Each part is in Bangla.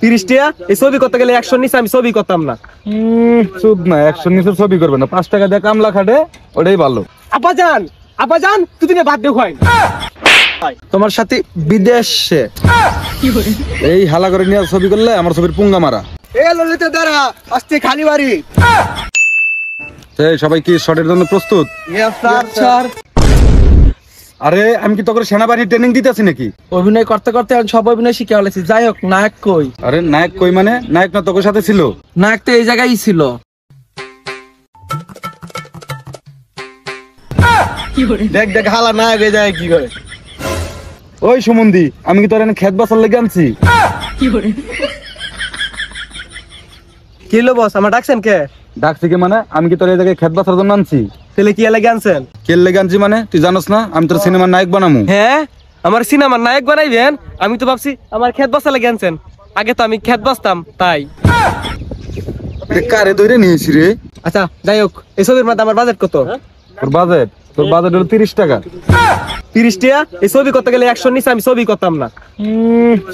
30 টাকা। এই ছবি করতে গেলে 100 নিচে আমি ছবি করতাম না। চুপ না, 100 নিচে ছবি করবে না, 5 টাকা দিয়ে কামলা খাটে, ওটাই ভালো। আব্বাজান দুদিনে বাদ দেও হয় তোমার সাথে বিদেশে এই হালা করে নিয়ে ছবি করলে আমার ছবির পুঙ্গা মারা। এ ললিতা দাঁড়া, আজকে খালি বাড়ি। এই সবাই কি শটের জন্য প্রস্তুত? স্যার আরে আমি কি তোকে সেনাবাহিনী ট্রেনিং দিতেছি নাকি? অভিনয় করতে করতে এখন সব অভিনয় শিখে ফেলেছি। যাই হোক, নায়ক কই? আরে নায়ক কই মানে? নায়ক না তোকে সাথে ছিল? নায়ক তো এই জায়গায় ছিল। দেখ দেখ হালা না হয়ে যায় কি করে। ওই সুমন্দি, আমি কি তোর এনে খেত বাসার লেগে আনছি? কি হলো বস, আমার ডাকছেন কে? ডাকছি কি মানে? আমি কি তোর এই জায়গায় খেত বাসার জন্য আনছি? তাহলে কি লাগে আনছেন? কেল লেগে আনছি মানে? তুই জানোস না আমি তোর সিনেমার নায়ক বানামু? হ্যাঁ, আমার সিনেমার নায়ক বানাইবেন? আমি তো ভাবছি আমার খেত বাসা লাগে আনছেন। আগে তো আমি খেত বাসতাম তাই। কারে ধরে নিয়েছি রে? আচ্ছা যাই হোক, এই ছবির মধ্যে আমার বাজেট কত? তোর বাজেট হলো 30 টাকা। 30 টাকা। এই ছবি করতে গেলে 100 নিচে আমি ছবি করতাম না।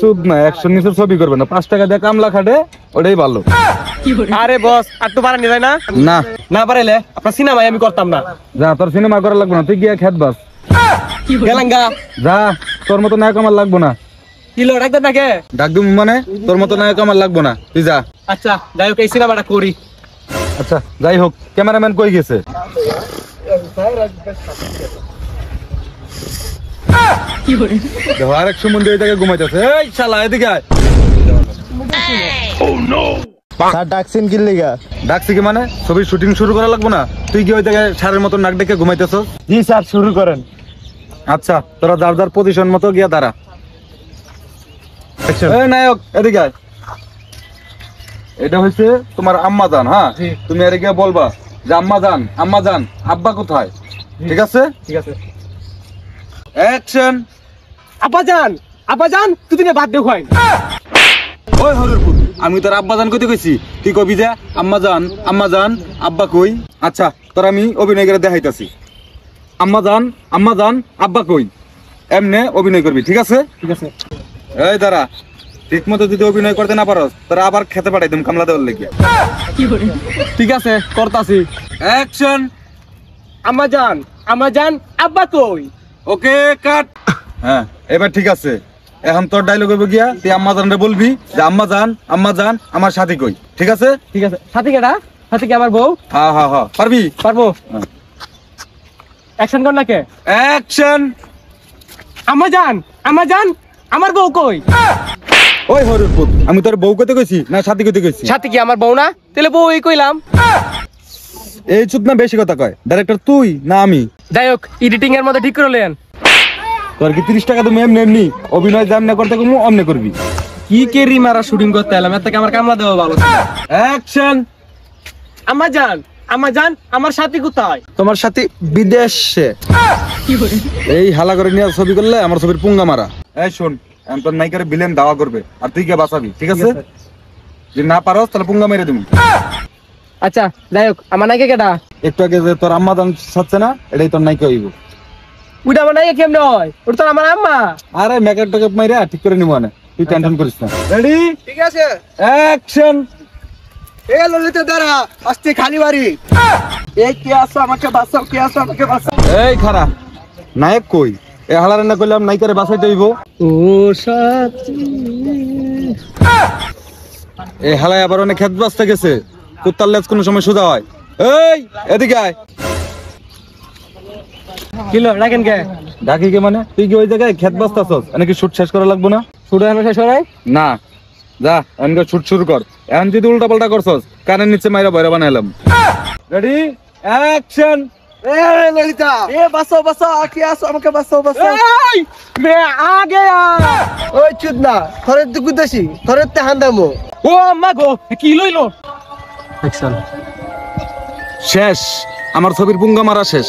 চুপ না, 100 নিচে ছবি করবে না, 5 টাকা দিয়ে কামলা খাটে, ওটাই ভালো। আরে বস আর তো বাড়ানি যায় না? না না বাড়াইলে আপনার সিনেমায় আমি করতাম না। যা, তোর সিনেমা করা লাগবে না, তুই গিয়ে খেত বাস। গেলাঙ্গা যা, তোর মতো নায়ক আমার লাগবো না। কিলো ডাকতেন নাকি? ডাক দিম মানে? তোর মতো নায়ক আমার লাগবো না, তুই যা। আচ্ছা যাই হোক, এই সিনেমাটা করি। আচ্ছা যাই হোক, ক্যামেরাম্যান কই গেছে? দেখো আরেক সুমন্দি ওই জায়গায় ঘুমাইতেছে। এই শালা এদিকে আয়। স্যার ডাকছেন কি লিগা? ডাকছি কি মানে? ছবির শুটিং শুরু করা লাগবো না? তুই কি ওই জায়গায় সারের মতো নাক ডেকে ঘুমাইতেছ? জি স্যার, শুরু করেন। আচ্ছা তোরা যার যার পজিশন মতো গিয়া দাঁড়া। এই নায়ক এদিকে আয়। এটা হচ্ছে তোমার আম্মা জান। হ্যাঁ, তুমি এর গিয়ে বলবা যে আম্মা জান আব্বা কোথায়? ঠিক আছে? ঠিক আছে। অ্যাকশন। আব্বাজান দুদিনে বাদ দেও হয়। ওই হরুরপুর, আমি তোর আব্বা জান কইতে কইছি, তুই কবি যে আম্মা জান আব্বা কই? আচ্ছা তোর আমি অভিনয় করে দেখাইতাছি। আম্মা জান আব্বা কই, এমনে অভিনয় করবি। ঠিক আছে? ঠিক আছে। এই দাঁড়া, ঠিক মতো যদি অভিনয় করতে না পারস তোরা আবার খেতে পাঠাই দিম কামলা দেওয়ার লেগে। ঠিক আছে, করতাছি। অ্যাকশন। আম্মাজান আব্বা কই? ওকে কাট। হ্যাঁ এবার ঠিক আছে। এখন তোর ডায়লগ হইব গিয়া তুই আম্মা জানরে বলবি যে আম্মা জান আমার সাথী কই। ঠিক আছে? ঠিক আছে। সাথী কেডা? সাথী কি আমার বউ? হ্যাঁ পারবি? পারবো। অ্যাকশন কর নাকি? অ্যাকশন। আম্মাজান আমার বউ কই? ওই হরুরপুর, আমি তোর বউ কইতে কইছি না সাথী কইতে কইছি? সাথী কি আমার বউ না? তাহলে বউ এই কইলাম। এই চুপ না, বেশি কথা কয়। ডাইরেক্টর তুই না আমি? যাই হোক, এডিটিং এর মধ্যে ঠিক করলেন। তোর কি 30 টাকা তুমি এমনি অভিনয় যেমনে করতে কমু অমনে করবি? কি কেরি মারা শুটিং করতে এলাম, এর থেকে আমার কামলা দেওয়া ভালো। অ্যাকশন। আম্মাজান আমার সাথী কোথায়? তোমার সাথে বিদেশে। এই হালা করে নিয়ে ছবি করলে আমার ছবির পুঙ্গা মারা। এই শোন, আমি তোর নায়িকারে ভিলেন দাওয়া করবে আর তুই কে বাঁচাবি। ঠিক আছে? যদি না পারস তাহলে পুঙ্গা মেরে দিবি। আচ্ছা যাই হোক, আমার নায়িকা কেডা? একটু আগে যে তোর আম্মা জান ছাড়ছে না, এটাই তোর নায়িকা হইব। ওইটা আমার নায়িকা কেমনে হয়? ওটা তো আমার আম্মা। আরে মেকআপ টেকআপ মাইরা ঠিক করে নিব না, তুই টেনশন করিস না। রেডি? ঠিক আছে। অ্যাকশন। এ ললিতা দাঁড়া, আজকে খালি বাড়ি। এই কে আসো, আমাকে বাঁচাও, কে আসো আমাকে বাঁচাও। এই খারা, নায়ক কই? এ হালা রান্না করলাম নায়িকারে বাঁচাইতে হইব। ও সাথী। এই হালায় আবার অনেক খেত বাঁচতে গেছে, কুত্তার লেজ কোনো সময় সোজা হয়। এই এদিকে আয়। কিলো রাখেন কে? ডাকি কে মানে? তুই কি ওই জায়গায় খেত বাঁচতাছস? নাকি শুট শেষ করা লাগবো না? শুট এখনো শেষ হয় নাই? না, যা এনকে শুট শুরু কর। এখন যদি উল্টা পাল্টা করছস কানের নিচে মাইরা বয়রা বানাইলাম। রেডি? অ্যাকশন। এ ললিতা, এ বাঁচাও, কে আসো আমাকে বাঁচাও। এই মে আগে আ। ওই চুদনা, থরের দুগুদাসি, থরের তে হান্দামো। ও আম্মা গো, কি লইলো? শেষ, আমার ছবির পুঙ্গা মারা শেষ।